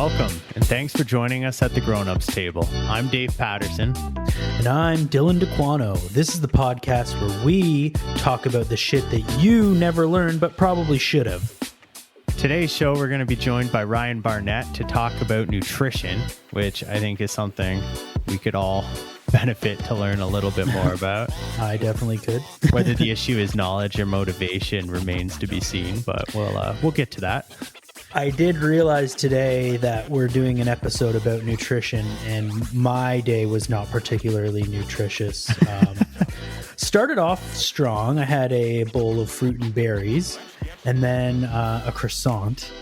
Welcome, and thanks for joining us at the Grown-Ups Table. I'm Dave Patterson. And I'm Dylan DeQuano. This is the podcast where we talk about the shit that you never learned but probably should have. Today's show, we're going to be joined by Ryan Barnett to talk about nutrition, which I think is something we could all benefit to learn a little bit more about. I definitely could. Whether the issue is knowledge or motivation remains to be seen, but we'll get to that. I did realize today that we're doing an episode about nutrition, and my day was not particularly nutritious. Started off strong. I had a bowl of fruit and berries, and then a croissant.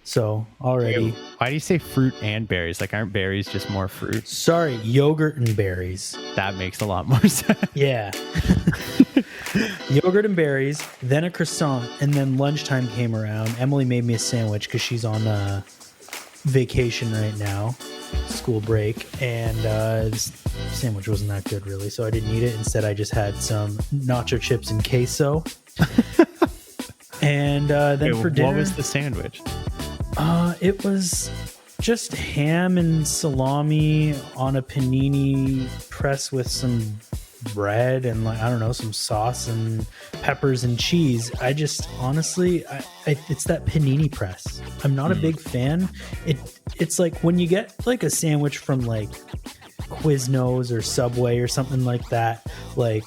So already... Why do you say fruit and berries? Like, aren't berries just more fruit? Sorry, yogurt and berries. That makes a lot more sense. Yeah. Yogurt and berries, then a croissant, and then lunchtime came around. Emily made me a sandwich because she's on vacation right now, school break, and this sandwich wasn't that good really, so I didn't eat it. Instead, I just had some nacho chips and queso. And then for dinner... What was the sandwich? It was just ham and salami on a panini press with some bread and, like, I don't know, some sauce and peppers and cheese. I just honestly, it's that panini press. I'm not a big fan. It's like when you get like a sandwich from like Quiznos or Subway or something like that, like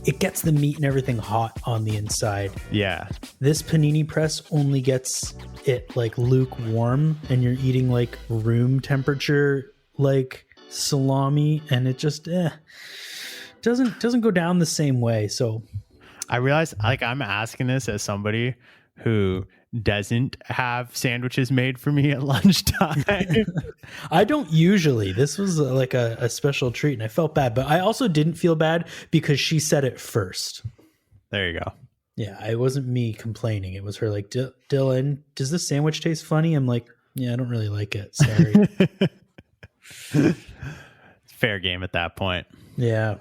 it gets the meat and everything hot on the inside. Yeah. This panini press only gets it like lukewarm, and you're eating like room temperature like salami, and it just doesn't go down the same way. So I realize, like, I'm asking this as somebody who doesn't have sandwiches made for me at lunchtime. I don't usually. This was like a special treat, and I felt bad, but I also didn't feel bad because she said it first. There you go. Yeah, it wasn't me complaining. It was her like, Dylan, does this sandwich taste funny? I'm like, yeah, I don't really like it. Sorry. Fair game at that point. Yeah.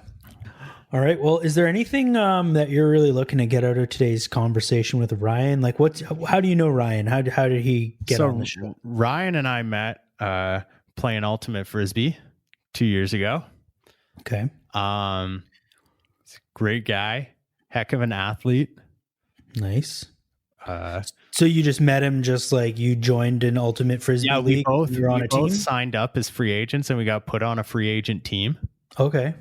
All right. Well, is there anything that you're really looking to get out of today's conversation with Ryan? Like, how do you know Ryan? How did he get on the show? Ryan and I met playing Ultimate Frisbee 2 years ago. Okay. Great guy. Heck of an athlete. Nice. So you just met him, just like you joined an Ultimate Frisbee league? We both signed up as free agents, and we got put on a free agent team. Okay.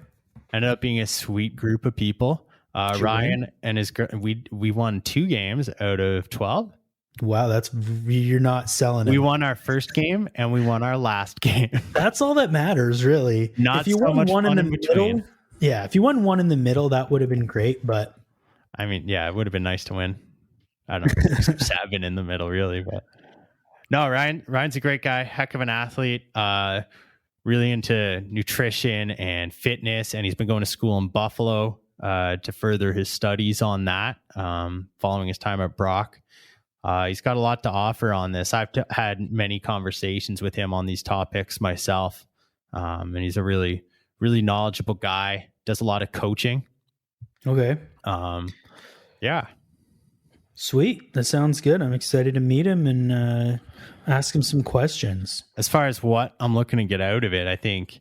Ended up being a sweet group of people. Ryan and his we won 2 games out of 12. Wow, you're not selling it. We won our first game and we won our last game. That's all that matters, really. Not if you won one in the middle. Yeah, if you won one in the middle, that would have been great. But I mean, yeah, it would have been nice to win. I don't know, 7 in the middle, really. But no, Ryan's a great guy, heck of an athlete. Really into nutrition and fitness, and he's been going to school in Buffalo to further his studies on that, following his time at Brock. He's got a lot to offer on this. I've had many conversations with him on these topics myself, and he's a really, really knowledgeable guy, does a lot of coaching. Okay. Yeah. Sweet. That sounds good. I'm excited to meet him and ask him some questions. As far as what I'm looking to get out of it, I think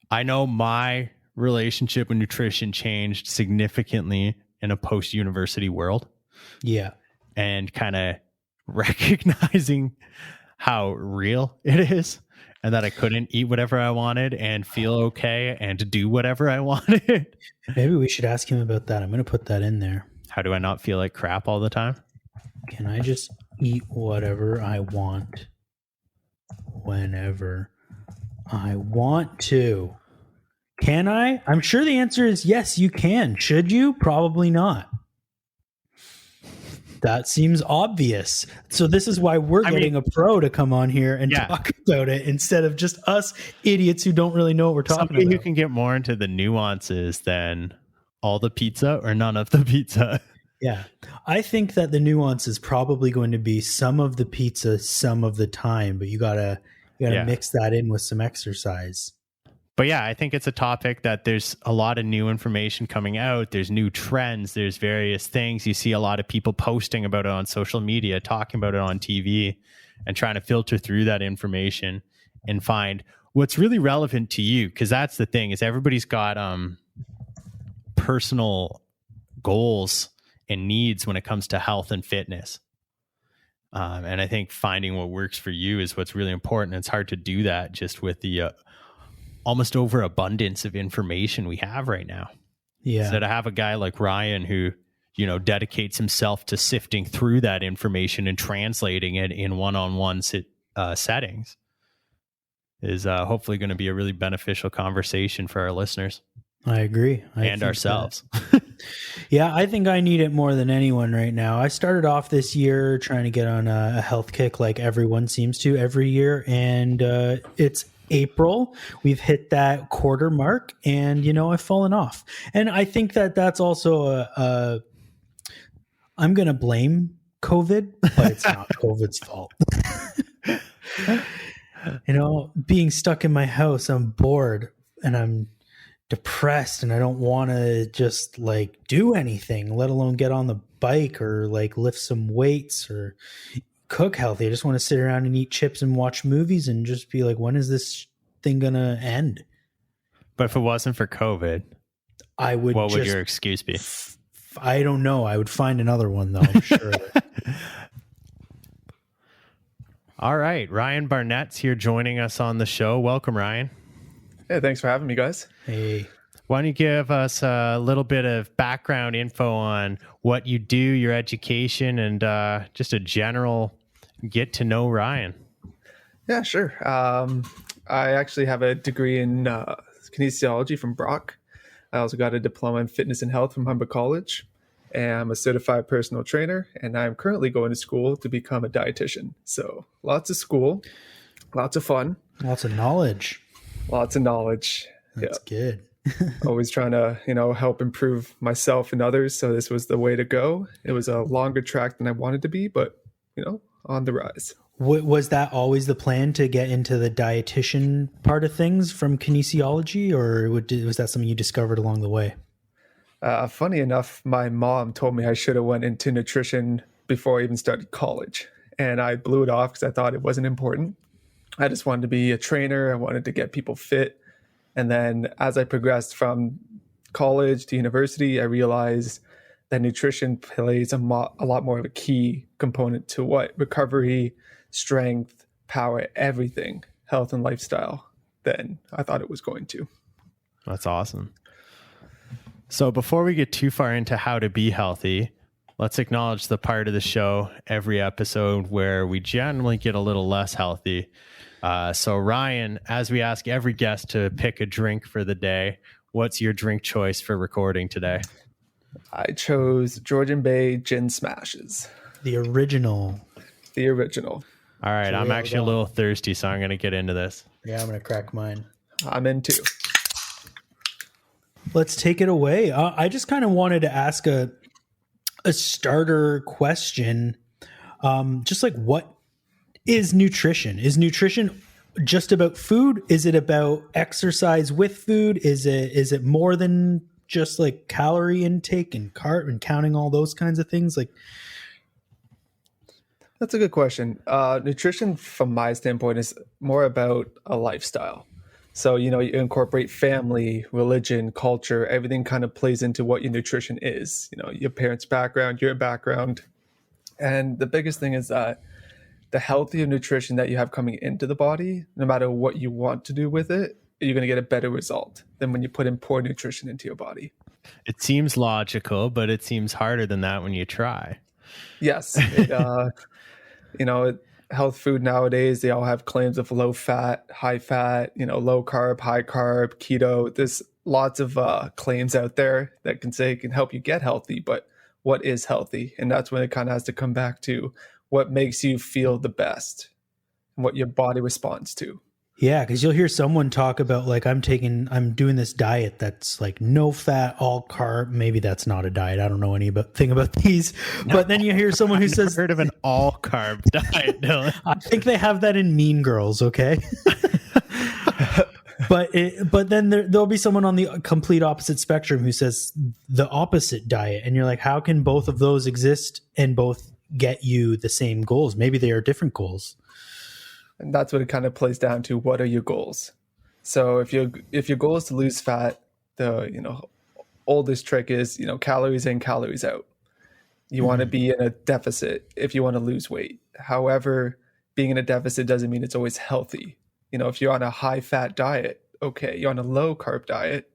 I know my relationship with nutrition changed significantly in a post-university world. Yeah. And kind of recognizing how real it is, and that I couldn't eat whatever I wanted and feel okay and to do whatever I wanted. Maybe we should ask him about that. I'm going to put that in there. How do I not feel like crap all the time? Can I just eat whatever I want whenever I want to? Can I? I'm sure the answer is yes, you can. Should you? Probably not. That seems obvious. So this is why we're getting a pro to come on here and talk about it instead of just us idiots who don't really know what we're talking about. Somebody who can get more into the nuances than all the pizza or none of the pizza. Yeah. I think that the nuance is probably going to be some of the pizza, some of the time, but you gotta mix that in with some exercise. But yeah, I think it's a topic that there's a lot of new information coming out. There's new trends. There's various things. You see a lot of people posting about it on social media, talking about it on TV. and trying to filter through that information and find what's really relevant to you. Because that's the thing, is everybody's got personal goals and needs when it comes to health and fitness. And I think finding what works for you is what's really important. It's hard to do that just with the almost overabundance of information we have right now. Yeah. So to have a guy like Ryan who, you know, dedicates himself to sifting through that information and translating it in one-on-one settings is hopefully going to be a really beneficial conversation for our listeners. I agree. And ourselves. Yeah, I think I need it more than anyone right now. I started off this year trying to get on a health kick like everyone seems to every year. And it's April. We've hit that quarter mark and, you know, I've fallen off. And I think that that's also I'm going to blame COVID, but it's not COVID's fault. You know, being stuck in my house, I'm bored and I'm depressed and I don't want to just like do anything, let alone get on the bike or like lift some weights or cook healthy. I just want to sit around and eat chips and watch movies and just be like, when is this thing going to end? But if it wasn't for COVID, what would your excuse be? I don't know. I would find another one though, I'm sure. All right. Ryan Barnett's here joining us on the show. Welcome, Ryan. Hey, thanks for having me, guys. Hey. Why don't you give us a little bit of background info on what you do, your education, and just a general get to know Ryan? Yeah, sure. I actually have a degree in kinesiology from Brock. I also got a diploma in fitness and health from Humber College. And I'm a certified personal trainer, and I'm currently going to school to become a dietitian. So lots of school, lots of fun. Lots of knowledge. Lots of knowledge. That's good. Always trying to, help improve myself and others. So this was the way to go. It was a longer track than I wanted to be, but, on the rise. Was that always the plan to get into the dietitian part of things from kinesiology, or was that something you discovered along the way? Funny enough, my mom told me I should have went into nutrition before I even started college. And I blew it off because I thought it wasn't important. I just wanted to be a trainer. I wanted to get people fit. And then as I progressed from college to university, I realized that nutrition plays a lot more of a key component to what recovery, strength, power, everything, health and lifestyle than I thought it was going to. That's awesome. So before we get too far into how to be healthy, let's acknowledge the part of the show every episode where we generally get a little less healthy. So Ryan, as we ask every guest to pick a drink for the day, what's your drink choice for recording today? I chose Georgian Bay Gin Smashes. The original. All right. I'm actually a little thirsty, so I'm going to get into this. Yeah, I'm going to crack mine. I'm in too. Let's take it away. I just kind of wanted to ask a starter question. Just like, what is nutrition? Is nutrition just about food? Is it about exercise with food? Is it more than just like calorie intake and carb and counting all those kinds of things? Like, that's a good question. Nutrition, from my standpoint, is more about a lifestyle. So, you incorporate family, religion, culture, everything kind of plays into what your nutrition is, your parents' background, your background. And the biggest thing is that the healthier nutrition that you have coming into the body, no matter what you want to do with it, you're going to get a better result than when you put in poor nutrition into your body. It seems logical, but it seems harder than that when you try. Yes. Health food nowadays, they all have claims of low fat, high fat, low carb, high carb, keto. There's lots of claims out there that can help you get healthy, but what is healthy? And that's when it kind of has to come back to what makes you feel the best and what your body responds to. Yeah, because you'll hear someone talk about like, I'm doing this diet that's like no fat, all carb. Maybe that's not a diet. I don't know anything about these. No. But then you hear someone who says, heard of an all carb diet, Dylan. I think they have that in Mean Girls. Okay. But then there'll be someone on the complete opposite spectrum who says the opposite diet. And you're like, how can both of those exist and both get you the same goals? Maybe they are different goals. And that's what it kind of plays down to. What are your goals? So if your goal is to lose fat, the oldest trick is calories in, calories out. You want to be in a deficit if you want to lose weight. However, being in a deficit doesn't mean it's always healthy. If you're on a high fat diet, okay, you're on a low carb diet.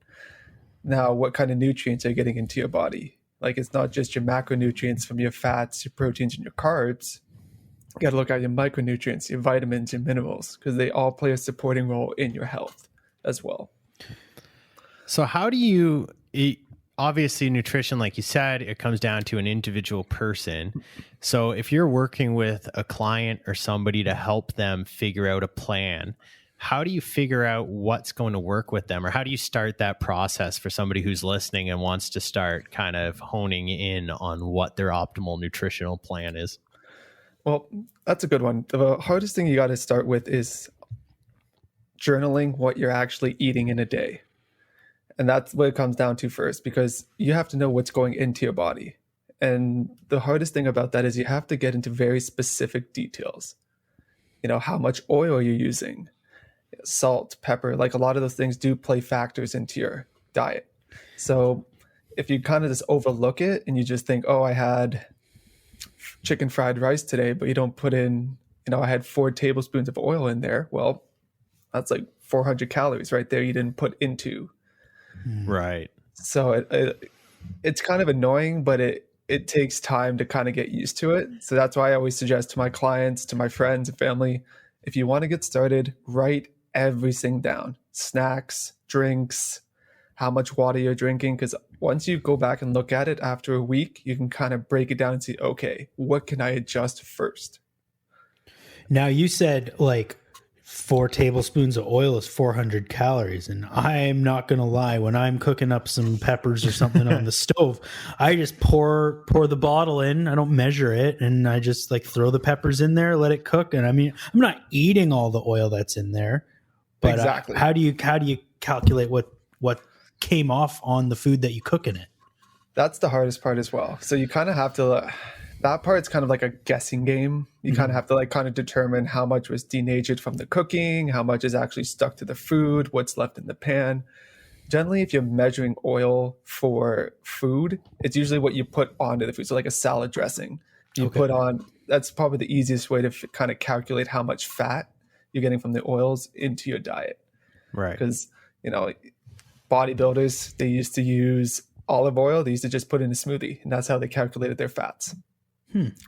Now, what kind of nutrients are you getting into your body? Like, it's not just your macronutrients from your fats, your proteins, and your carbs. You got to look at your micronutrients, your vitamins, your minerals, because they all play a supporting role in your health as well. So how do you eat? Obviously, nutrition, like you said, it comes down to an individual person. So if you're working with a client or somebody to help them figure out a plan, how do you figure out what's going to work with them? Or how do you start that process for somebody who's listening and wants to start kind of honing in on what their optimal nutritional plan is? Well, that's a good one. The hardest thing you got to start with is journaling what you're actually eating in a day. And that's what it comes down to first, because you have to know what's going into your body. And the hardest thing about that is you have to get into very specific details. How much oil you're using, salt, pepper, like a lot of those things do play factors into your diet. So if you kind of just overlook it and you just think, oh, I had chicken fried rice today, but you don't put in, I had 4 tablespoons of oil in there. Well, that's like 400 calories right there you didn't put into. Right. So it's kind of annoying, but it takes time to kind of get used to it. So that's why I always suggest to my clients, to my friends and family, if you want to get started, write everything down. Snacks, drinks, how much water you're drinking. Because once you go back and look at it after a week, you can kind of break it down and see, okay, what can I adjust first? Now, you said like 4 tablespoons of oil is 400 calories. And I'm not going to lie, when I'm cooking up some peppers or something on the stove, I just pour the bottle in. I don't measure it. And I just like throw the peppers in there, let it cook. And I mean, I'm not eating all the oil that's in there. But exactly. How do you calculate what came off on the food that you cook in it? That's the hardest part as well. So you kind of have to, that part's kind of like a guessing game. You kind of have to kind of determine how much was denatured from the cooking, how much is actually stuck to the food, what's left in the pan. Generally, if you're measuring oil for food, it's usually what you put onto the food. So like a salad dressing, you put on, that's probably the easiest way to kind of calculate how much fat you're getting from the oils into your diet. Right. Because, bodybuilders, they used to use olive oil. They used to just put in a smoothie, and that's how they calculated their fats.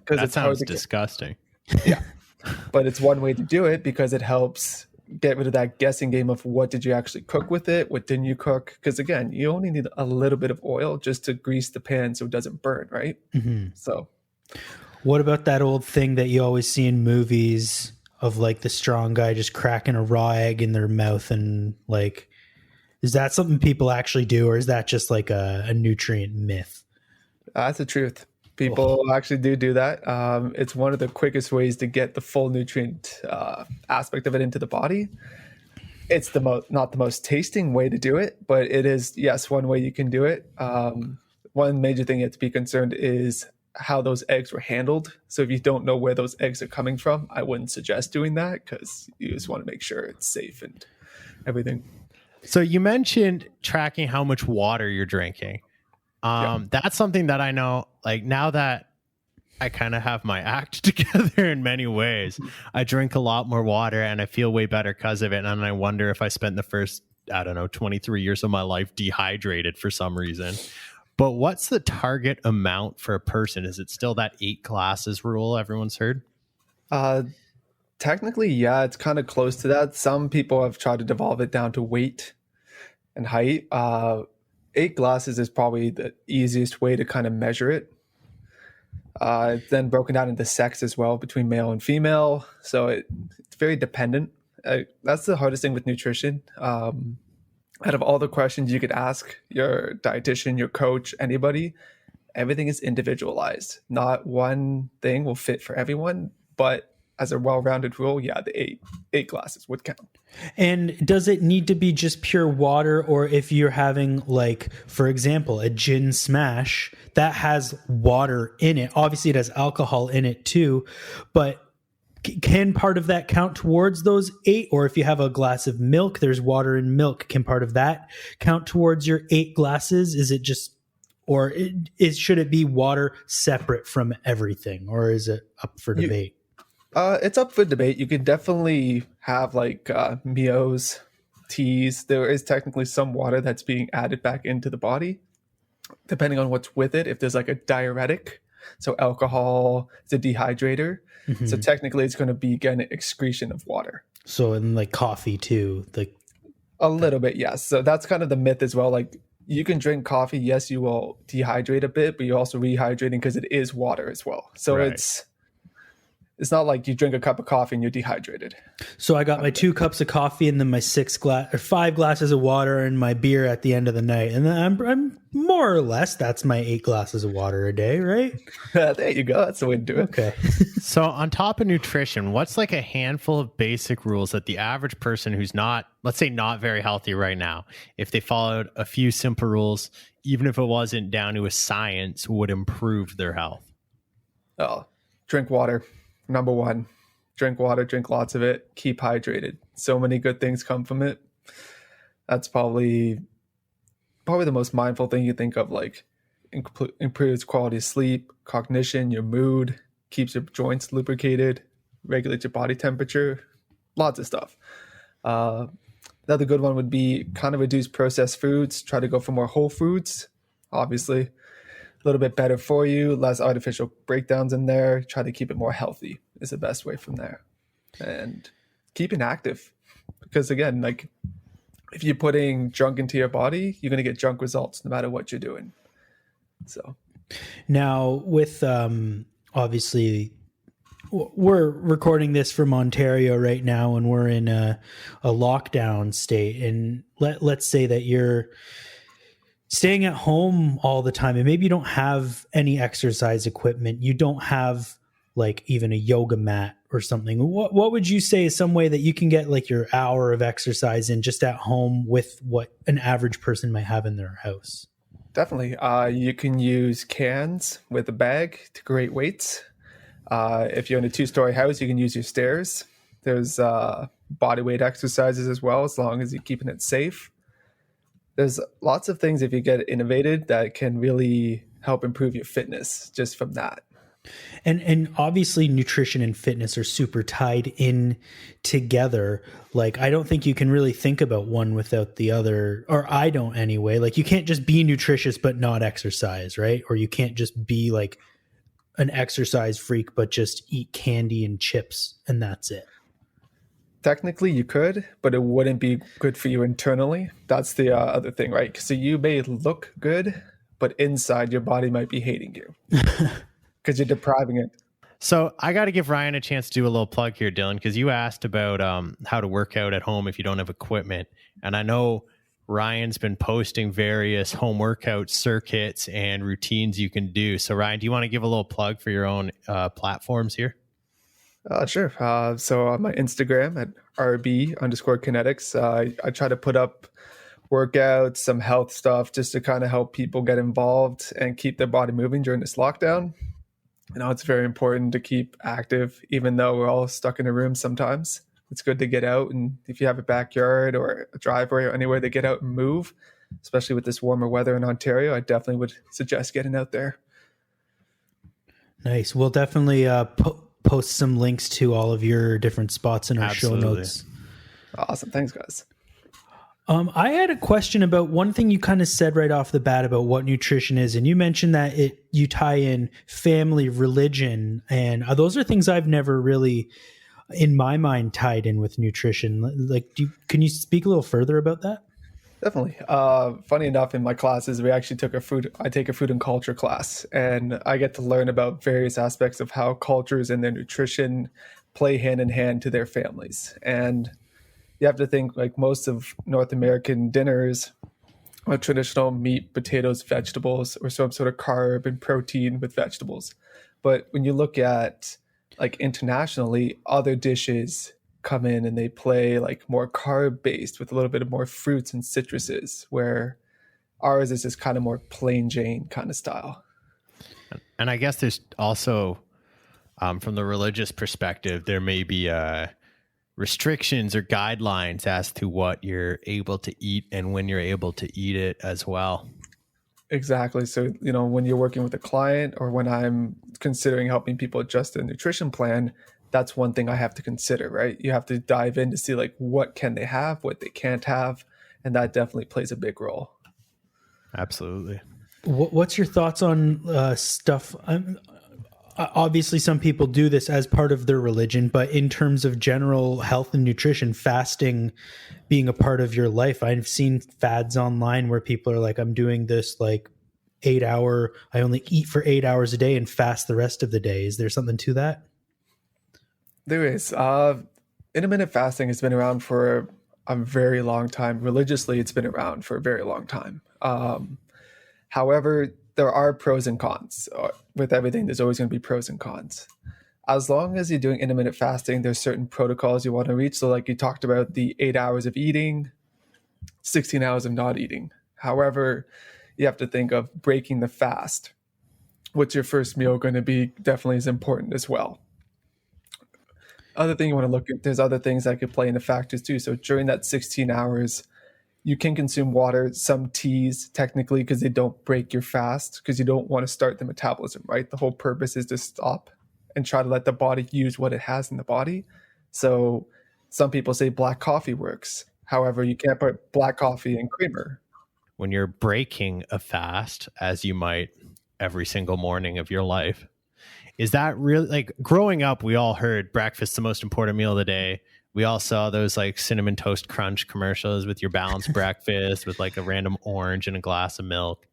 That sounds disgusting. Yeah. But it's one way to do it because it helps get rid of that guessing game of what did you actually cook with it? What didn't you cook? Because again, you only need a little bit of oil just to grease the pan so it doesn't burn, right? So what about that old thing that you always see in movies of like the strong guy just cracking a raw egg in their mouth? And like, is that something people actually do, or is that just like a nutrient myth? That's the truth. People actually do that. It's one of the quickest ways to get the full nutrient aspect of it into the body. It's not the most tasting way to do it, but it is, yes, one way you can do it. One major thing you have to be concerned is how those eggs were handled. So if you don't know where those eggs are coming from, I wouldn't suggest doing that because you just want to make sure it's safe and everything. So you mentioned tracking how much water you're drinking. That's something that I know, like now that I kind of have my act together in many ways, I drink a lot more water and I feel way better because of it. And I wonder if I spent the first, 23 years of my life dehydrated for some reason. But what's the target amount for a person? Is it still that 8 glasses rule everyone's heard? Technically, yeah, it's kind of close to that. Some people have tried to devolve it down to weight and height. 8 glasses is probably the easiest way to kind of measure it. It's then broken down into sex as well between male and female. So it's very dependent. That's the hardest thing with nutrition. Out of all the questions you could ask your dietitian, your coach, anybody, everything is individualized. Not one thing will fit for everyone, but as a well-rounded rule, yeah, the eight glasses would count. And does it need to be just pure water, or if you're having, like, for example, a gin smash that has water in it? Obviously, it has alcohol in it too, but can part of that count towards those 8? Or if you have a glass of milk, there's water in milk. Can part of that count towards your 8 glasses? Is it just, or should it be water separate from everything? Or is it up for debate? It's up for debate. You could definitely have like meals, teas. There is technically some water that's being added back into the body, depending on what's with it. If there's like a diuretic, so alcohol, it's a dehydrator. Mm-hmm. So technically it's going to be again excretion of water. So in like coffee too, like a little bit, yes. So that's kind of the myth as well. Like you can drink coffee, yes, you will dehydrate a bit, but you're also rehydrating because it is water as well. So right. It's not like you drink a cup of coffee and you're dehydrated. So I got my 2 cups of coffee and then my 5 glasses of water and my beer at the end of the night. And then I'm more or less, that's my 8 glasses of water a day, right? There you go. That's the way to do it. Okay. So on top of nutrition, what's like a handful of basic rules that the average person who's not, let's say not very healthy right now, if they followed a few simple rules, even if it wasn't down to a science, would improve their health? Oh, drink water. Number 1, drink water, drink lots of it, keep hydrated. So many good things come from it. That's probably the most mindful thing you think of, like improves quality of sleep, cognition, your mood, keeps your joints lubricated, regulates your body temperature, lots of stuff. Another good one would be kind of reduce processed foods, try to go for more whole foods, obviously. A little bit better for you, less artificial breakdowns in there. Try to keep it more healthy is the best way from there. And keeping active. Because again, like if you're putting junk into your body, you're going to get junk results no matter what you're doing. So now with obviously we're recording this from Ontario right now and we're in a lockdown state. And let's say that you're staying at home all the time and maybe you don't have any exercise equipment. You don't have like even a yoga mat or something. What would you say is some way that you can get like your hour of exercise in just at home with what an average person might have in their house? Definitely. You can use cans with a bag to create weights. If you're in a 2-story house, you can use your stairs. There's body weight exercises as well, as long as you're keeping it safe. There's lots of things if you get innovated that can really help improve your fitness just from that. And obviously nutrition and fitness are super tied in together. Like I don't think you can really think about one without the other, or I don't anyway. Like you can't just be nutritious but not exercise, right? Or you can't just be like an exercise freak but just eat candy and chips and that's it. Technically, you could, but it wouldn't be good for you internally. That's the other thing, right? So you may look good, but inside your body might be hating you because you're depriving it. So I got to give Ryan a chance to do a little plug here, Dylan, because you asked about how to work out at home if you don't have equipment. And I know Ryan's been posting various home workout circuits and routines you can do. So Ryan, do you want to give a little plug for your own platforms here? Sure. So on my Instagram at RB_kinetics, I try to put up workouts, some health stuff just to kind of help people get involved and keep their body moving during this lockdown. You know, it's very important to keep active, even though we're all stuck in a room sometimes. It's good to get out. And if you have a backyard or a driveway or anywhere to get out and move, especially with this warmer weather in Ontario, I definitely would suggest getting out there. Nice. We'll definitely post some links to all of your different spots in our show notes. Awesome. Thanks, guys. I had a question about one thing you kind of said right off the bat about what nutrition is. And you mentioned that you tie in family, religion, and those are things I've never really, in my mind, tied in with nutrition. Like, can you speak a little further about that? Definitely. Funny enough, in my classes, I take a food and culture class, and I get to learn about various aspects of how cultures and their nutrition play hand in hand to their families. And you have to think like most of North American dinners are traditional meat, potatoes, vegetables, or some sort of carb and protein with vegetables. But when you look at like internationally, other dishes come in and they play like more carb based with a little bit of more fruits and citruses, where ours is just kind of more plain Jane kind of style. And I guess there's also from the religious perspective, there may be restrictions or guidelines as to what you're able to eat and when you're able to eat it as well. Exactly. So, when you're working with a client or when I'm considering helping people adjust their nutrition plan, that's one thing I have to consider, right? You have to dive in to see like what can they have, what they can't have, and that definitely plays a big role. Absolutely. What's your thoughts on stuff? Obviously, some people do this as part of their religion, but in terms of general health and nutrition, fasting being a part of your life, I've seen fads online where people are like, I'm doing this like 8-hour, I only eat for 8 hours a day and fast the rest of the day. Is there something to that? There is. Intermittent fasting has been around for a very long time. Religiously, it's been around for a very long time. However, there are pros and cons. With everything, there's always going to be pros and cons. As long as you're doing intermittent fasting, there's certain protocols you want to reach. So like you talked about the 8 hours of eating, 16 hours of not eating. However, you have to think of breaking the fast. What's your first meal going to be definitely is important as well. Other thing you want to look at, there's other things that could play into factors too. So during that 16 hours, you can consume water, some teas technically, because they don't break your fast, because you don't want to start the metabolism, right? The whole purpose is to stop and try to let the body use what it has in the body. So some people say black coffee works. However, you can't put black coffee in creamer. When you're breaking a fast, as you might every single morning of your life, is that really like growing up? We all heard breakfast the most important meal of the day. We all saw those like cinnamon toast crunch commercials with your balanced breakfast with like a random orange and a glass of milk.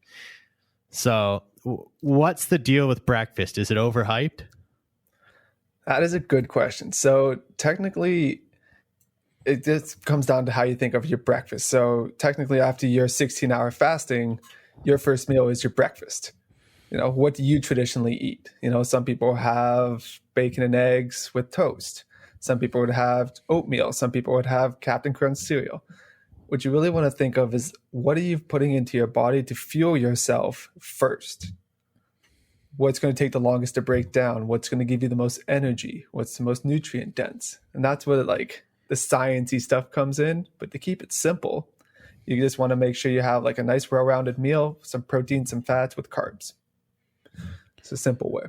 So what's the deal with breakfast? Is it overhyped? That is a good question. So technically, it just comes down to how you think of your breakfast. So technically, after your 16-hour fasting, your first meal is your breakfast. What do you traditionally eat? Some people have bacon and eggs with toast. Some people would have oatmeal. Some people would have Captain Crunch cereal. What you really want to think of is what are you putting into your body to fuel yourself first? What's going to take the longest to break down? What's going to give you the most energy? What's the most nutrient dense? And that's where like the sciencey stuff comes in. But to keep it simple, you just want to make sure you have like a nice well-rounded meal, some protein, some fats with carbs. It's a simple way.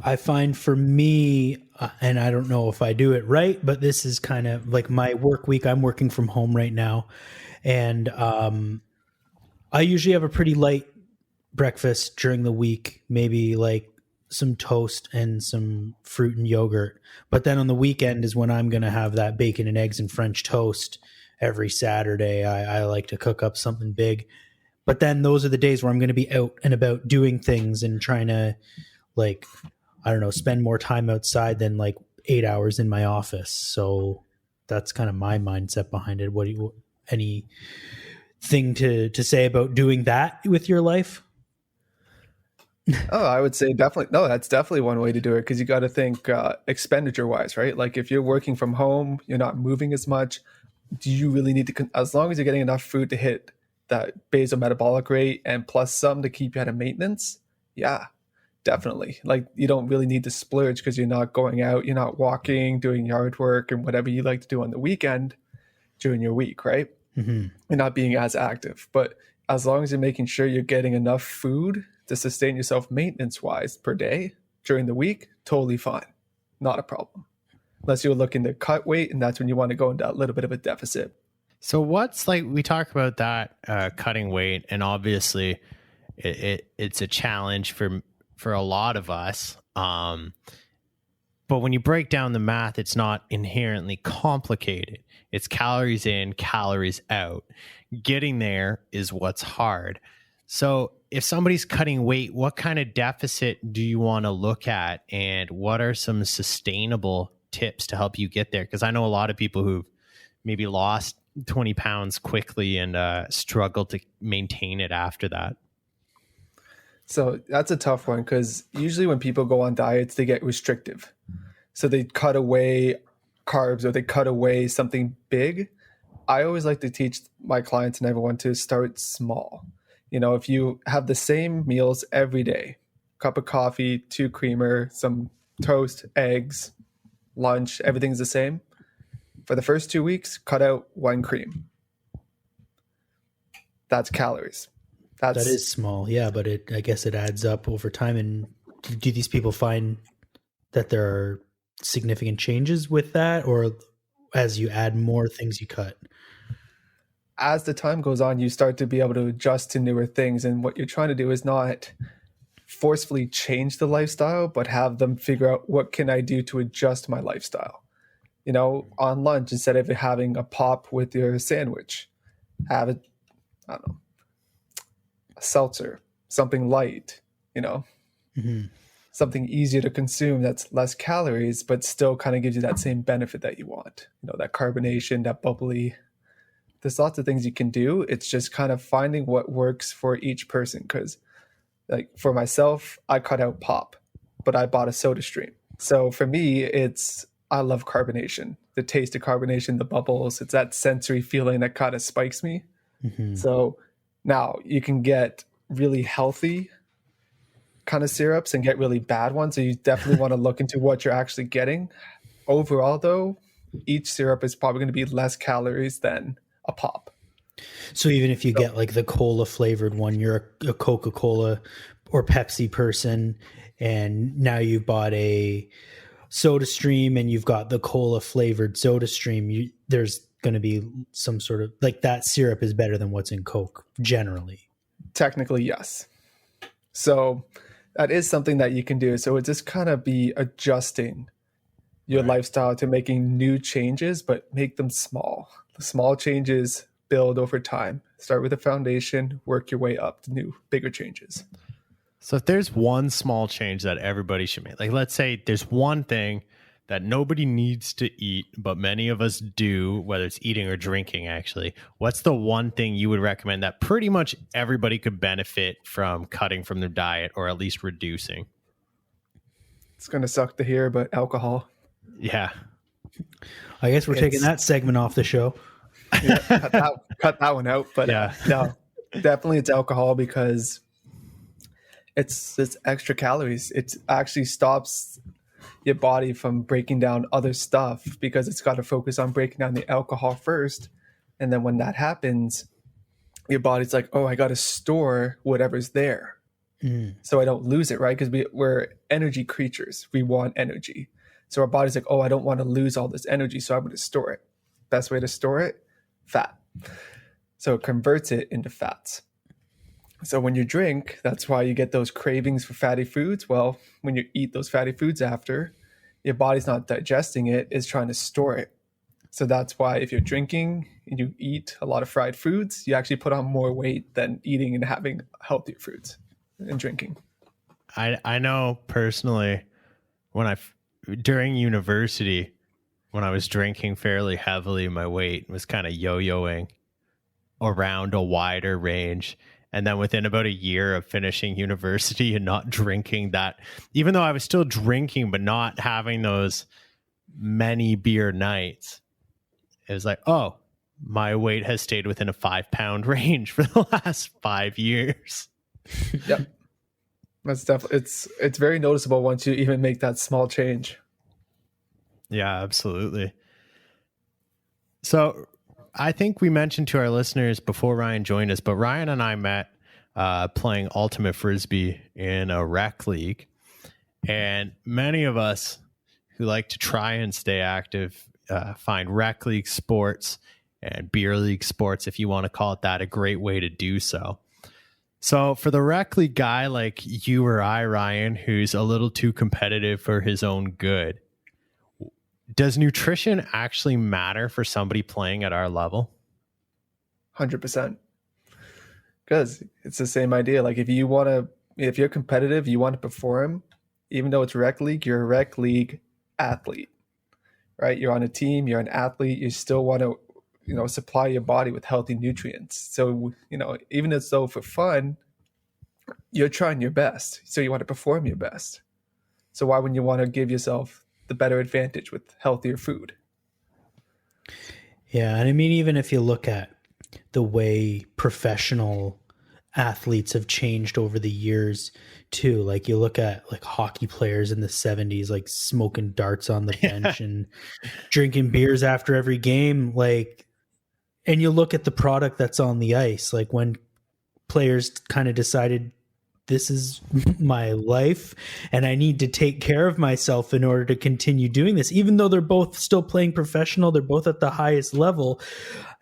I find for me, and I don't know if I do it right, but this is kind of like my work week. I'm working from home right now. And I usually have a pretty light breakfast during the week, maybe like some toast and some fruit and yogurt. But then on the weekend is when I'm going to have that bacon and eggs and French toast every Saturday. I like to cook up something big. But then those are the days where I'm going to be out and about doing things and trying to like, I don't know, spend more time outside than like 8 hours in my office. So that's kind of my mindset behind it. What do you, anything to say about doing that with your life? Oh, I would say definitely. No, that's definitely one way to do it because you got to think expenditure wise, right? Like if you're working from home, you're not moving as much. Do you really need to, as long as you're getting enough food to hit that basal metabolic rate and plus some to keep you at a maintenance? Yeah, definitely. Like you don't really need to splurge because you're not going out, you're not walking, doing yard work and whatever you like to do on the weekend during your week, right? Mm-hmm. You're not being as active. But as long as you're making sure you're getting enough food to sustain yourself maintenance wise per day during the week, totally fine. Not a problem. Unless you're looking to cut weight, and that's when you want to go into a little bit of a deficit. So what's like, we talk about that cutting weight, and obviously it's a challenge for a lot of us. But when you break down the math, it's not inherently complicated. It's calories in, calories out. Getting there is what's hard. So if somebody's cutting weight, what kind of deficit do you want to look at? And what are some sustainable tips to help you get there? Because I know a lot of people who've maybe lost 20 pounds quickly and struggle to maintain it after that. So that's a tough one because usually when people go on diets, they get restrictive. So they cut away carbs or they cut away something big. I always like to teach my clients and everyone to start small. You know, if you have the same meals every day, cup of coffee, 2 creamer, some toast, eggs, lunch, everything's the same. For the first 2 weeks, cut out 1 cream. That's calories. That is small, yeah, but I guess it adds up over time. And do these people find that there are significant changes with that, or as you add more things you cut? As the time goes on, you start to be able to adjust to newer things. And what you're trying to do is not forcefully change the lifestyle, but have them figure out, what can I do to adjust my lifestyle? You know, on lunch, instead of having a pop with your sandwich, have it, I don't know, a seltzer, something light, you know, something easier to consume that's less calories, but still kind of gives you that same benefit that you want. You know, that carbonation, that bubbly. There's lots of things you can do. It's just kind of finding what works for each person. Because, like, for myself, I cut out pop, but I bought a Soda Stream. So for me, I love carbonation, the taste of carbonation, the bubbles. It's that sensory feeling that kind of spikes me. So now you can get really healthy kind of syrups and get really bad ones. So you definitely want to look into what you're actually getting. Overall, though, each syrup is probably going to be less calories than a pop. So even if you get like the cola flavored one, you're a Coca-Cola or Pepsi person, and now you've bought a Soda Stream and you've got the cola flavored Soda Stream, there's going to be some sort of, like, that syrup is better than what's in Coke generally. Technically, yes. So that is something that you can do. So it just kind of be adjusting your lifestyle to making new changes, but make them small. The small changes build over time. Start with a foundation, work your way up to new, bigger changes. So if there's one small change that everybody should make, like, let's say there's one thing that nobody needs to eat, but many of us do, whether it's eating or drinking, actually, what's the one thing you would recommend that pretty much everybody could benefit from cutting from their diet, or at least reducing? It's going to suck to hear, but alcohol. Yeah. I guess we're taking that segment off the show. Yeah, cut that one out. But yeah, no, definitely it's alcohol, because it's extra calories. It actually stops your body from breaking down other stuff, because it's got to focus on breaking down the alcohol first. And then when that happens, your body's like, oh, I got to store whatever's there so I don't lose it, right? Because we're energy creatures. We want energy. So our body's like, oh, I don't want to lose all this energy, so I'm going to store it. Best way to store it? Fat. So it converts it into fats. So when you drink, that's why you get those cravings for fatty foods. Well, when you eat those fatty foods after, your body's not digesting it, it's trying to store it. So that's why if you're drinking and you eat a lot of fried foods, you actually put on more weight than eating and having healthier foods and drinking. I know personally, during university, when I was drinking fairly heavily, my weight was kind of yo-yoing around a wider range. And then within about a year of finishing university and not drinking that, even though I was still drinking, but not having those many beer nights, it was like, oh, my weight has stayed within a 5-pound range for the last 5 years. Yep. That's definitely, it's very noticeable once you even make that small change. Yeah, absolutely. So I think we mentioned to our listeners before Ryan joined us, but Ryan and I met playing Ultimate Frisbee in a rec league. And many of us who like to try and stay active find rec league sports and beer league sports, if you want to call it that, a great way to do so. So for the rec league guy like you or I, Ryan, who's a little too competitive for his own good, does nutrition actually matter for somebody playing at our level? 100%. Because it's the same idea. Like if you're competitive, you want to perform, even though it's rec league, you're a rec league athlete, right? You're on a team, you're an athlete, you still want to, supply your body with healthy nutrients. So, even as though for fun, you're trying your best. So you want to perform your best. So why wouldn't you want to give yourself the better advantage with healthier food? Yeah. And I mean, even if you look at the way professional athletes have changed over the years too. Like you look at like hockey players in the 70s, like smoking darts on the bench and drinking beers after every game. Like, and you look at the product that's on the ice, like when players kind of decided this is my life and I need to take care of myself in order to continue doing this, even though they're both still playing professional, they're both at the highest level.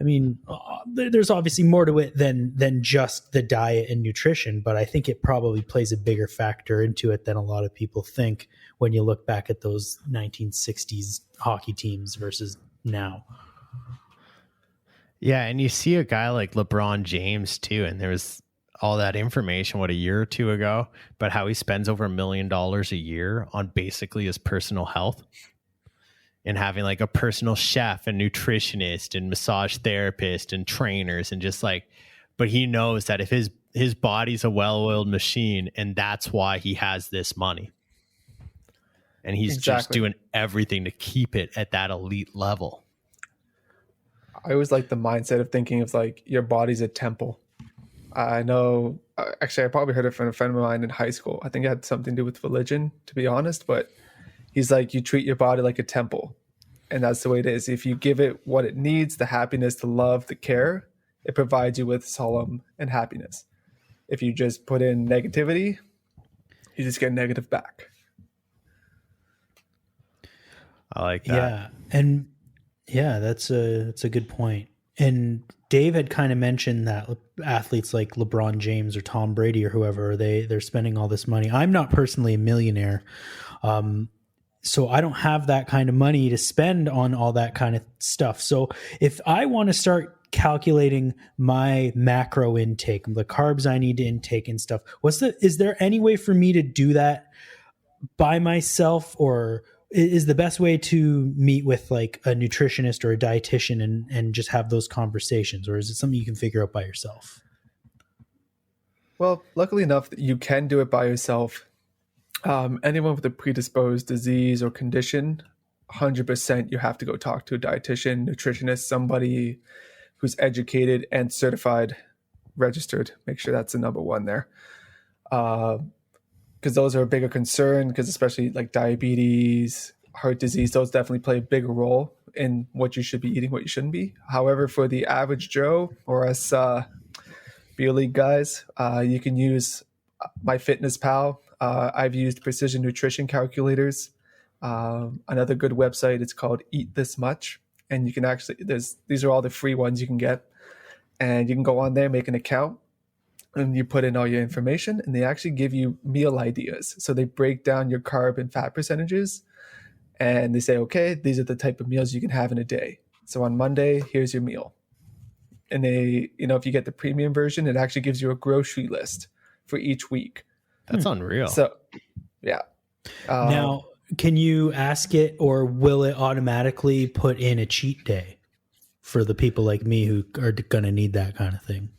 I mean, there's obviously more to it than just the diet and nutrition, but I think it probably plays a bigger factor into it than a lot of people think when you look back at those 1960s hockey teams versus now. Yeah, and you see a guy like LeBron James too, and there was all that information, a year or two ago, about how he spends over $1 million a year on basically his personal health and having like a personal chef and nutritionist and massage therapist and trainers and just like, but he knows that if his body's a well-oiled machine and that's why he has this money. And he's just doing everything to keep it at that elite level. I always like the mindset of thinking of like your body's a temple. I know, actually, I probably heard it from a friend of mine in high school. I think it had something to do with religion, to be honest, but he's like, you treat your body like a temple. And that's the way it is. If you give it what it needs, the happiness, the love, the care, it provides you with solemn and happiness. If you just put in negativity, you just get negative back. I like that. Yeah. And yeah, that's a good point. And Dave had kind of mentioned that athletes like LeBron James or Tom Brady or whoever, they're spending all this money. I'm not personally a millionaire. So I don't have that kind of money to spend on all that kind of stuff. So if I want to start calculating my macro intake, the carbs I need to intake and stuff, is there any way for me to do that by myself, or is the best way to meet with like a nutritionist or a dietitian and just have those conversations, or is it something you can figure out by yourself? Well, luckily enough, you can do it by yourself. Anyone with a predisposed disease or condition, 100% you have to go talk to a dietitian, nutritionist, somebody who's educated and certified, registered. Make sure that's the number one there. Because those are a bigger concern, because especially like diabetes, heart disease, those definitely play a bigger role in what you should be eating, what you shouldn't be. However, for the average Joe or us beer league guys, you can use MyFitnessPal. I've used precision nutrition calculators. Another good website, it's called Eat This Much. And you can actually, these are all the free ones you can get. And you can go on there, make an account, and you put in all your information, and they actually give you meal ideas. So they break down your carb and fat percentages, and they say, okay, these are the type of meals you can have in a day. So on Monday, here's your meal. And they, if you get the premium version, it actually gives you a grocery list for each week. That's unreal. So, yeah. Now, can you ask it, or will it automatically put in a cheat day for the people like me who are going to need that kind of thing?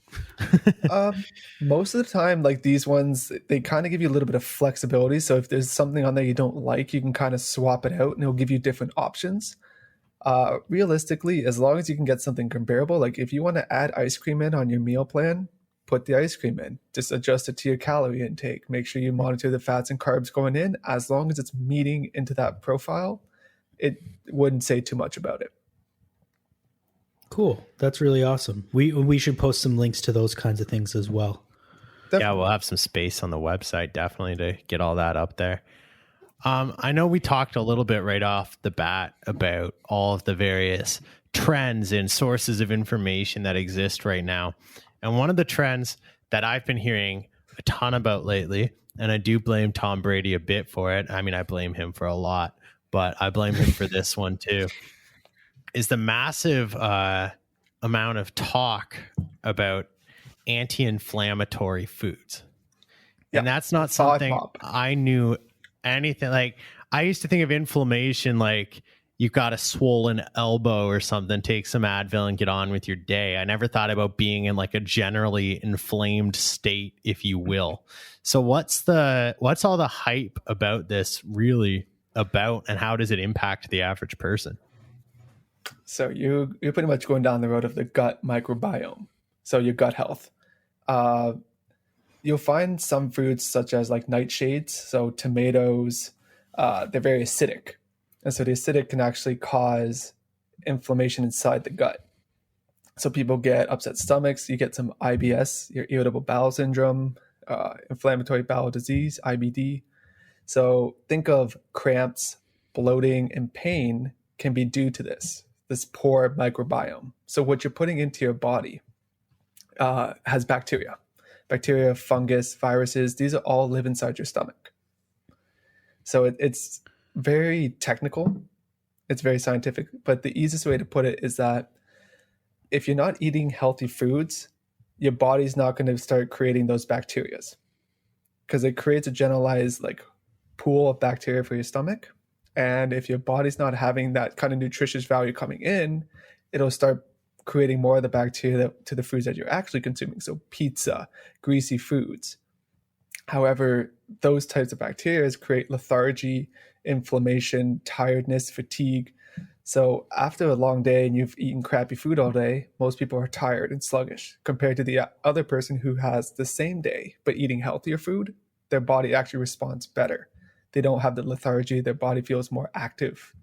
Most of the time, like these ones, they kind of give you a little bit of flexibility. So if there's something on there you don't like, you can kind of swap it out and it'll give you different options. Realistically, as long as you can get something comparable, like if you want to add ice cream in on your meal plan, put the ice cream in, just adjust it to your calorie intake. Make sure you monitor the fats and carbs going in. As long as it's meeting into that profile, it wouldn't say too much about it. Cool. That's really awesome. We should post some links to those kinds of things as well. Definitely. Yeah, we'll have some space on the website definitely to get all that up there. I know we talked a little bit right off the bat about all of the various trends and sources of information that exist right now. And one of the trends that I've been hearing a ton about lately, and I do blame Tom Brady a bit for it. I mean, I blame him for a lot, but I blame him for this one too, is the massive amount of talk about anti-inflammatory foods. Yeah. And that's not something I knew anything. Like, I used to think of inflammation like you've got a swollen elbow or something, take some Advil and get on with your day. I never thought about being in like a generally inflamed state, if you will. So what's all the hype about this really about, and how does it impact the average person? So you're pretty much going down the road of the gut microbiome. So your gut health. you'll find some fruits such as like nightshades, so tomatoes, they're very acidic. And so the acidic can actually cause inflammation inside the gut. So people get upset stomachs, you get some IBS, your irritable bowel syndrome, inflammatory bowel disease, IBD. So think of cramps, bloating, and pain can be due to this poor microbiome. So what you're putting into your body has bacteria, fungus, viruses. These are all live inside your stomach. So it's very technical. It's very scientific. But the easiest way to put it is that if you're not eating healthy foods, your body's not going to start creating those bacteria, because it creates a generalized like pool of bacteria for your stomach. And if your body's not having that kind of nutritious value coming in, it'll start creating more of the bacteria to the foods that you're actually consuming. So pizza, greasy foods. However, those types of bacteria create lethargy, inflammation, tiredness, fatigue. So after a long day and you've eaten crappy food all day, most people are tired and sluggish compared to the other person who has the same day but eating healthier food. Their body actually responds better. They don't have the lethargy. Their body feels more active.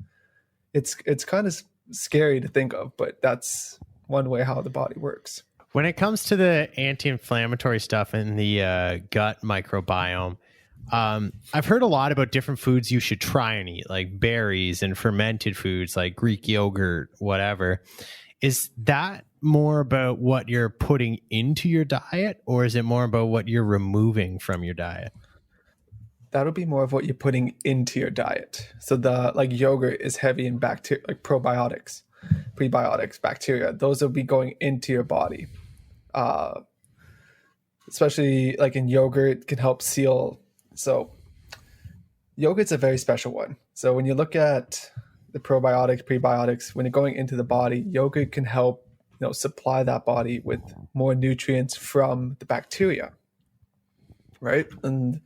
It's kind of scary to think of, but that's one way how the body works. When it comes to the anti-inflammatory stuff in the gut microbiome, I've heard a lot about different foods you should try and eat, like berries and fermented foods like Greek yogurt, whatever. Is that more about what you're putting into your diet, or is it more about what you're removing from your diet? That'll be more of what you're putting into your diet. So the like yogurt is heavy in bacteria, like probiotics, prebiotics, bacteria. Those will be going into your body. Especially like in yogurt, can help seal. So yogurt's a very special one. So when you look at the probiotics, prebiotics, when you're going into the body, yogurt can help, supply that body with more nutrients from the bacteria, right? And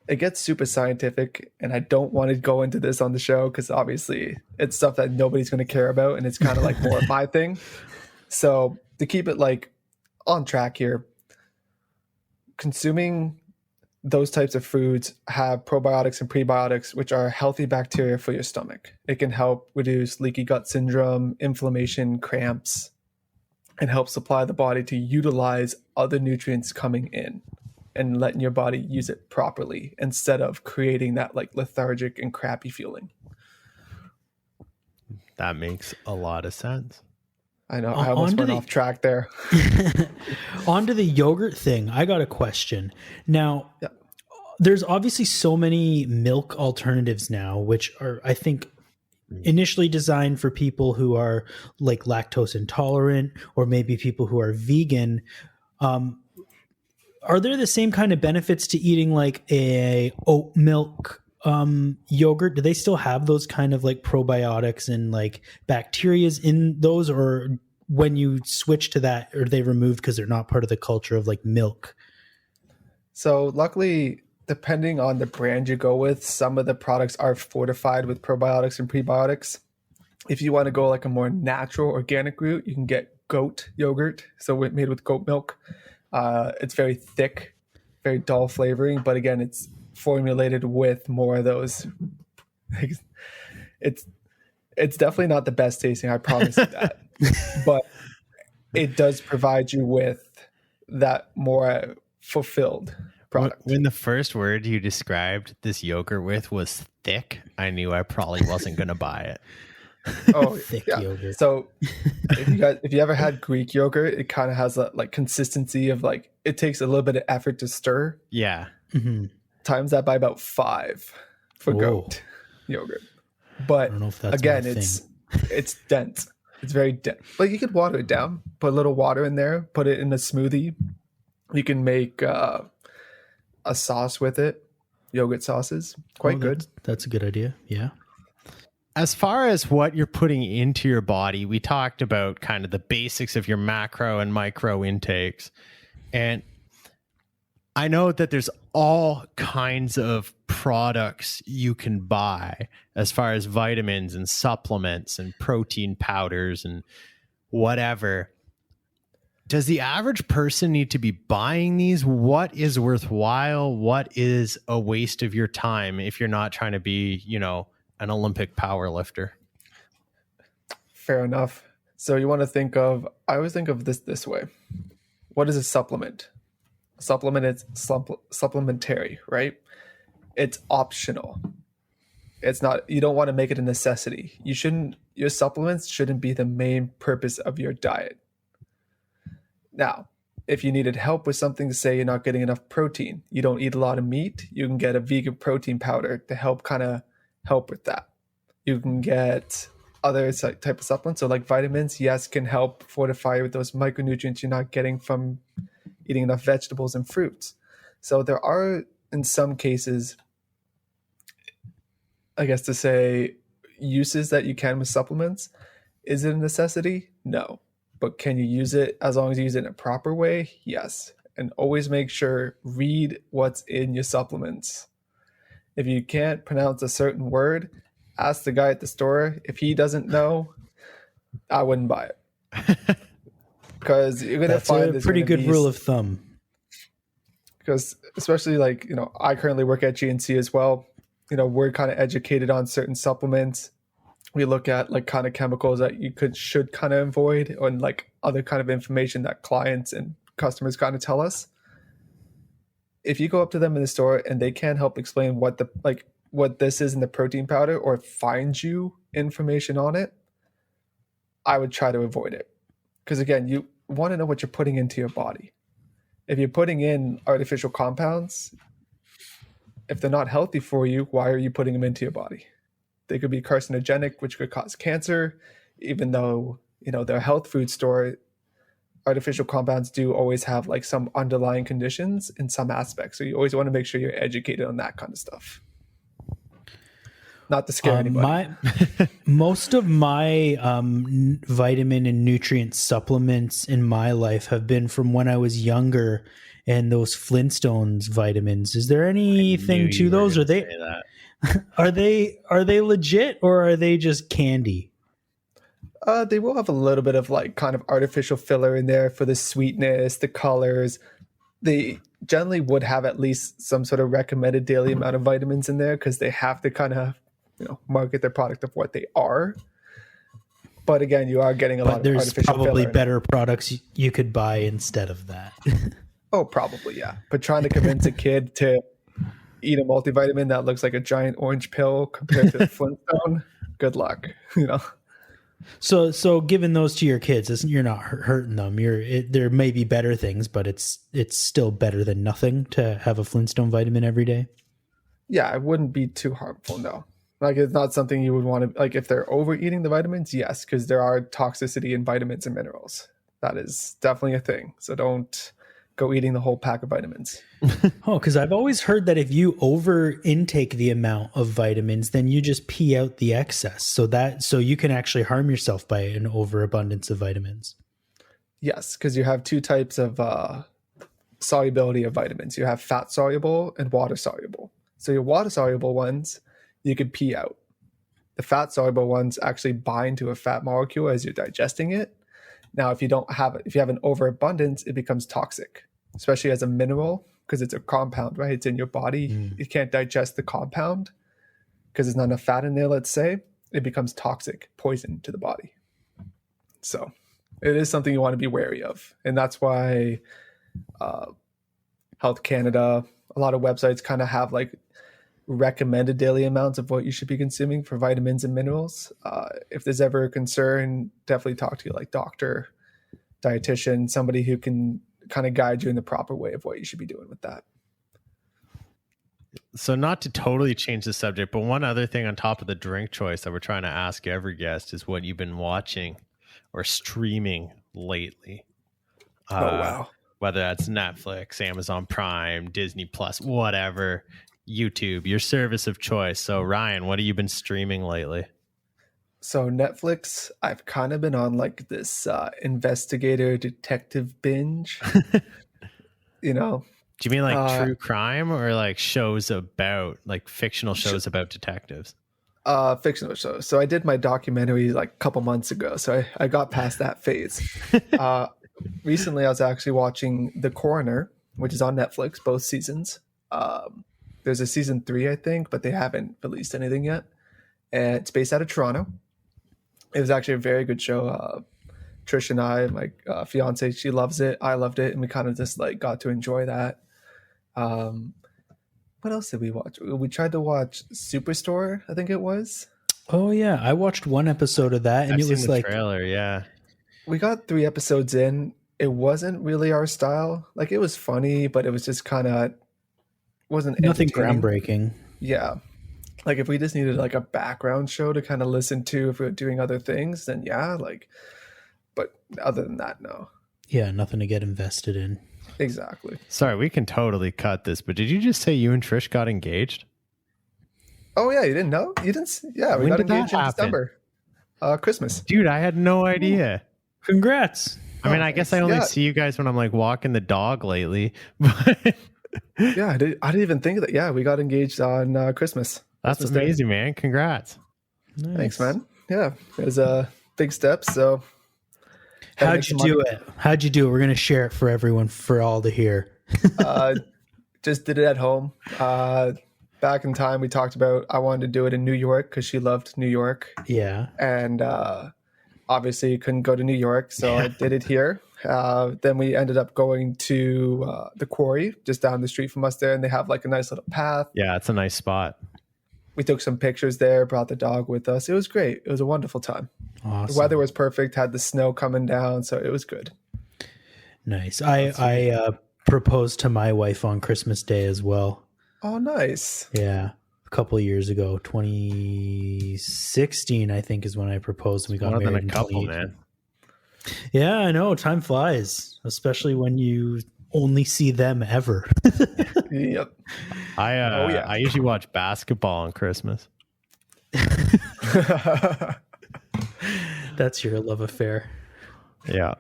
it gets super scientific, and I don't want to go into this on the show because obviously it's stuff that nobody's going to care about, and it's kind of like more of my thing. So to keep it like on track here, consuming those types of foods have probiotics and prebiotics, which are healthy bacteria for your stomach. It can help reduce leaky gut syndrome, inflammation, cramps, and help supply the body to utilize other nutrients coming in and letting your body use it properly instead of creating that like lethargic and crappy feeling. That makes a lot of sense. I know. I almost went off track there. Onto the yogurt thing. I got a question. Now, there's obviously so many milk alternatives now, which are, I think, initially designed for people who are like lactose intolerant or maybe people who are vegan. Are there the same kind of benefits to eating like a oat milk yogurt? Do they still have those kind of like probiotics and like bacterias in those, or when you switch to that, are they removed because they're not part of the culture of like milk? So luckily, depending on the brand you go with, some of the products are fortified with probiotics and prebiotics. If you want to go like a more natural organic route, you can get goat yogurt. So made with goat milk. It's very thick, very dull flavoring, but again, it's formulated with more of those. It's definitely not the best tasting, I promise you that. But it does provide you with that more fulfilled product. When the first word you described this yogurt with was thick, I knew I probably wasn't going to buy it. Oh, thick yeah. yogurt. So if you ever had Greek yogurt, it kind of has a like consistency of like, it takes a little bit of effort to stir. Yeah. Mm-hmm. Times that by about 5 for goat yogurt. But I don't know if that's again, it's dense. It's very dense. But you could water it down, put a little water in there, put it in a smoothie. You can make a sauce with it, yogurt sauces. Quite good. That's a good idea. Yeah. As far as what you're putting into your body, we talked about kind of the basics of your macro and micro intakes. And I know that there's all kinds of products you can buy as far as vitamins and supplements and protein powders and whatever. Does the average person need to be buying these? What is worthwhile? What is a waste of your time if you're not trying to be, an Olympic power lifter? Fair enough. So you want to I always think of this way. What is a supplement? A supplement is supplementary, right? It's optional. It's not, you don't want to make it a necessity. Your supplements shouldn't be the main purpose of your diet. Now, if you needed help with something, say you're not getting enough protein, you don't eat a lot of meat, you can get a vegan protein powder to help with that. You can get other type of supplements. So like vitamins, yes, can help fortify with those micronutrients you're not getting from eating enough vegetables and fruits. So there are, in some cases, I guess to say, uses that you can with supplements. Is it a necessity? No. But can you use it as long as you use it in a proper way? Yes. And always make sure, read what's in your supplements. If you can't pronounce a certain word, ask the guy at the store. If he doesn't know, I wouldn't buy it. Because you're going to find a pretty good rule of thumb. Because especially I currently work at GNC as well. We're kind of educated on certain supplements. We look at kind of chemicals that you should kind of avoid, or other kind of information that clients and customers kind of tell us. If you go up to them in the store and they can't help explain what this is in the protein powder, or find you information on it, I would try to avoid it. Because again, you want to know what you're putting into your body. If you're putting in artificial compounds, if they're not healthy for you, why are you putting them into your body? They could be carcinogenic, which could cause cancer. Even though, their health food store, artificial compounds do always have some underlying conditions in some aspects. So you always want to make sure you're educated on that kind of stuff. Not to scare anybody. Most of my vitamin and nutrient supplements in my life have been from when I was younger, and those Flintstones vitamins. Is there anything to those? Are they legit, or are they just candy? They will have a little bit of kind of artificial filler in there for the sweetness, the colors. They generally would have at least some sort of recommended daily amount of vitamins in there, because they have to kind of market their product of what they are. But again, you are getting a lot of artificial filler. There's probably better products you could buy instead of that. Oh, probably, yeah. But trying to convince a kid to eat a multivitamin that looks like a giant orange pill compared to the Flintstone, good luck. So giving those to your kids, you're not hurting them. There may be better things, but it's still better than nothing to have a Flintstone vitamin every day. Yeah, it wouldn't be too harmful, no. It's not something you would want to, if they're overeating the vitamins, yes, because there are toxicity in vitamins and minerals. That is definitely a thing. So don't go eating the whole pack of vitamins. Oh, because I've always heard that if you over intake the amount of vitamins, then you just pee out the excess. So you can actually harm yourself by an overabundance of vitamins. Yes, because you have two types of solubility of vitamins. You have fat soluble and water soluble. So your water soluble ones, you could pee out. The fat soluble ones actually bind to a fat molecule as you're digesting it. Now, if you have an overabundance, it becomes toxic, especially as a mineral, because it's a compound, right? It's in your body. You can't digest the compound because there's not enough fat in there, let's say. It becomes toxic, poison to the body. So it is something you want to be wary of. And that's why Health Canada, a lot of websites kind of have recommended daily amounts of what you should be consuming for vitamins and minerals. If there's ever a concern, definitely talk to your doctor, dietitian, somebody who can kind of guide you in the proper way of what you should be doing with that. So not to totally change the subject, but one other thing on top of the drink choice that we're trying to ask every guest is what you've been watching or streaming lately. Wow. Whether that's Netflix, Amazon Prime, Disney Plus, whatever. YouTube, your service of choice. So Ryan, what have you been streaming lately? So Netflix, I've kind of been on this investigator detective binge. Do you mean true crime or shows about fictional shows about detectives? Fictional shows. So I did my documentary a couple months ago. So I got past that phase. recently I was actually watching The Coroner, which is on Netflix, both seasons. There's a season 3, I think, but they haven't released anything yet. And it's based out of Toronto. It was actually a very good show. Trish and I, my fiance, she loves it. I loved it, and we kind of just like got to enjoy that. What else did we watch? We tried to watch Superstore, I think it was. Oh yeah, I watched one episode of that, and I've it was seen the like trailer. Yeah, We got 3 episodes in. It wasn't really our style. Like, it was funny, but it was just kind of wasn't nothing entertaining. groundbreaking. Yeah. Like, if we just needed like a background show to kind of listen to if we were doing other things, then yeah, like, but other than that, no. Yeah, nothing to get invested in. Exactly. sorry, we can totally cut this. But did you just say you and Trish got engaged? Oh yeah, you didn't know? You didn't? Yeah, we When got did that engaged in happen? December. Christmas. Dude, I had no idea. Congrats. I mean, I guess I only Yeah. see you guys when I'm like walking the dog lately. But Yeah, I didn't even think of that. Yeah, we got engaged on Christmas. that's Christmas Day. amazing, man. Congrats. Nice. Thanks, man. Yeah, it was a big step. So, How'd you do it? How'd you do it? We're gonna share it for everyone, for all to hear. Just did it at home. Back in time, we talked about I wanted to do it in New York because she loved New York, Yeah. and obviously couldn't go to New York, so I did it here. Then we ended up going to the quarry just down the street from us there, and they have like a nice little path. Yeah, it's a nice spot. We took some pictures there, brought the dog with us. It was great. It was a wonderful time. Awesome. The weather was perfect, had the snow coming down, so it was good. Nice. I proposed to my wife on Christmas Day as well. Oh, nice. Yeah. A couple of years ago, 2016, I think, is when I proposed. We got More married than a in couple, 2018. man. Yeah, I know. Time flies, especially when you only see them ever. Yep. I usually watch basketball on Christmas. That's your love affair. Yeah.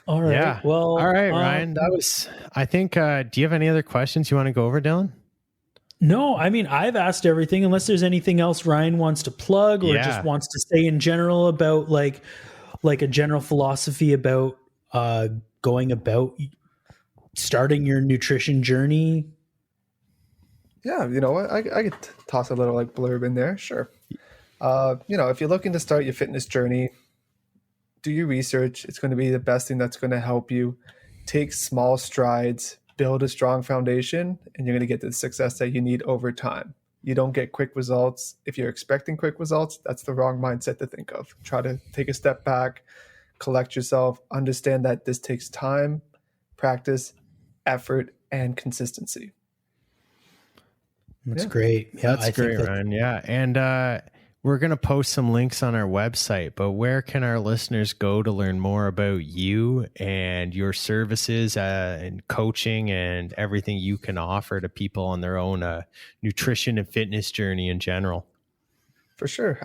All right. Yeah. Well, all right, Ryan. That was, I think, do you have any other questions you want to go over, Dylan? No, I mean, I've asked everything, unless there's anything else Ryan wants to plug or just wants to say in general about like a general philosophy about going about starting your nutrition journey. Yeah, you know what? I could toss a little like blurb in there. Sure. If you're looking to start your fitness journey, do your research. It's going to be the best thing that's going to help you. Take small strides, build a strong foundation, and you're going to get the success that you need over time. You don't get quick results. If you're expecting quick results, that's the wrong mindset to think of. Try to take a step back, collect yourself, understand that this takes time, practice, effort, and consistency. That's great. Yeah, That's great, Ryan. Yeah. And we're going to post some links on our website, but where can our listeners go to learn more about you and your services and coaching and everything you can offer to people on their own nutrition and fitness journey in general? For sure.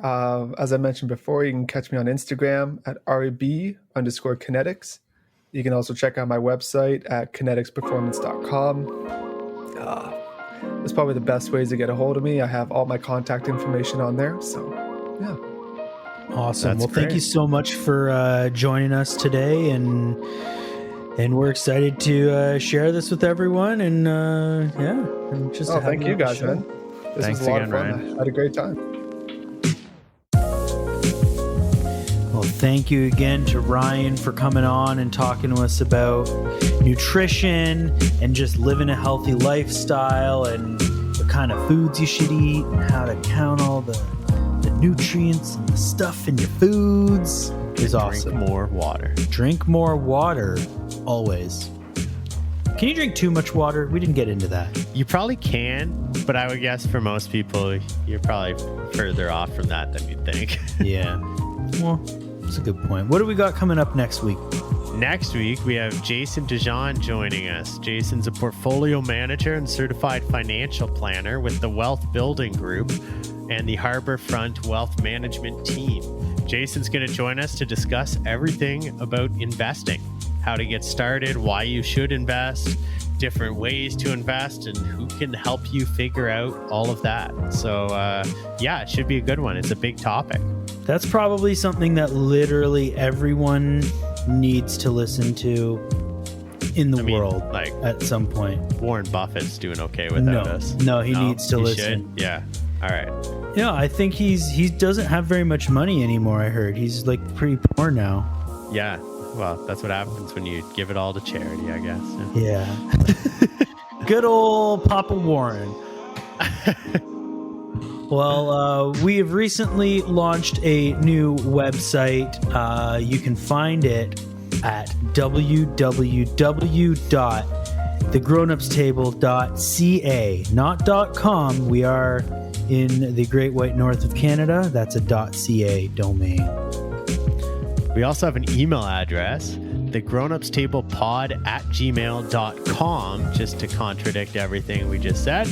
As I mentioned before, you can catch me on Instagram at RAB_kinetics. You can also check out my website at kineticsperformance.com. That's probably the best ways to get a hold of me. I have all my contact information on there. So, yeah. Awesome. That's Well, thank great. you so much for joining us today, and we're excited to share this with everyone. And and just to have thank you on the guys, show. man. This Thanks was a lot again, of fun. Ryan. I had a great time. Well, thank you again to Ryan for coming on and talking to us about nutrition and just living a healthy lifestyle and the kind of foods you should eat and how to count all the nutrients and the stuff in your foods. It was awesome. Drink more water. Drink more water, always. Can you drink too much water? We didn't get into that. You probably can, but I would guess for most people, you're probably further off from that than you'd think. Yeah. Well, that's a good point. What do we got coming up next week? Next week, we have Jason DeJean joining us. Jason's a portfolio manager and certified financial planner with the Wealth Building Group and the Harborfront Wealth Management team. Jason's going to join us to discuss everything about investing, how to get started, why you should invest, different ways to invest, and who can help you figure out all of that. So, it should be a good one. It's a big topic. That's probably something that literally everyone needs to listen to in the world like at some point. Warren Buffett's doing okay without us. No, he needs to listen. Should? Yeah. All right. Yeah, I think he doesn't have very much money anymore. I heard he's like pretty poor now. Yeah. Well, that's what happens when you give it all to charity, I guess. Yeah. Good old Papa Warren. Well, we have recently launched a new website. You can find it at www.thegrownupstable.ca, not .com. We are in the Great White North of Canada. That's a .ca domain. We also have an email address, thegrownupstablepod@gmail.com, just to contradict everything we just said.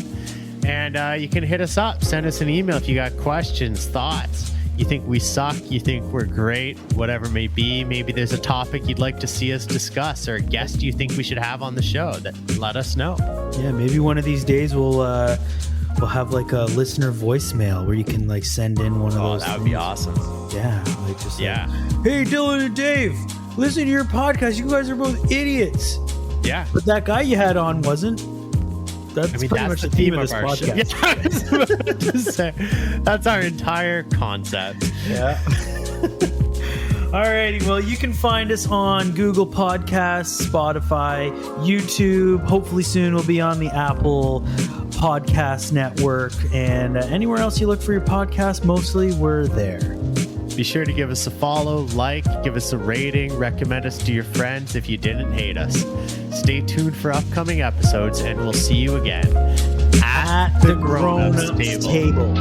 And you can hit us up. Send us an email if you got questions, thoughts. You think we suck, you think we're great, whatever it may be. Maybe there's a topic you'd like to see us discuss or a guest you think we should have on the show. Let us know. Yeah, maybe one of these days we'll have like a listener voicemail where you can like send in one of those. Oh, that would be awesome. Yeah, like just yeah. Like, hey, Dylan and Dave, listen to your podcast. You guys are both idiots. Yeah, but that guy you had on wasn't. That's pretty much the theme of this podcast. Yeah, I was about to say, that's our entire concept. Yeah. Alrighty, well, you can find us on Google Podcasts, Spotify, YouTube. Hopefully soon we'll be on the Apple Podcast Network, and anywhere else you look for your podcast, mostly we're there. Be sure to give us a follow, give us a rating, recommend us to your friends if you didn't hate us. Stay tuned for upcoming episodes, and we'll see you again at the Grown-Ups Table.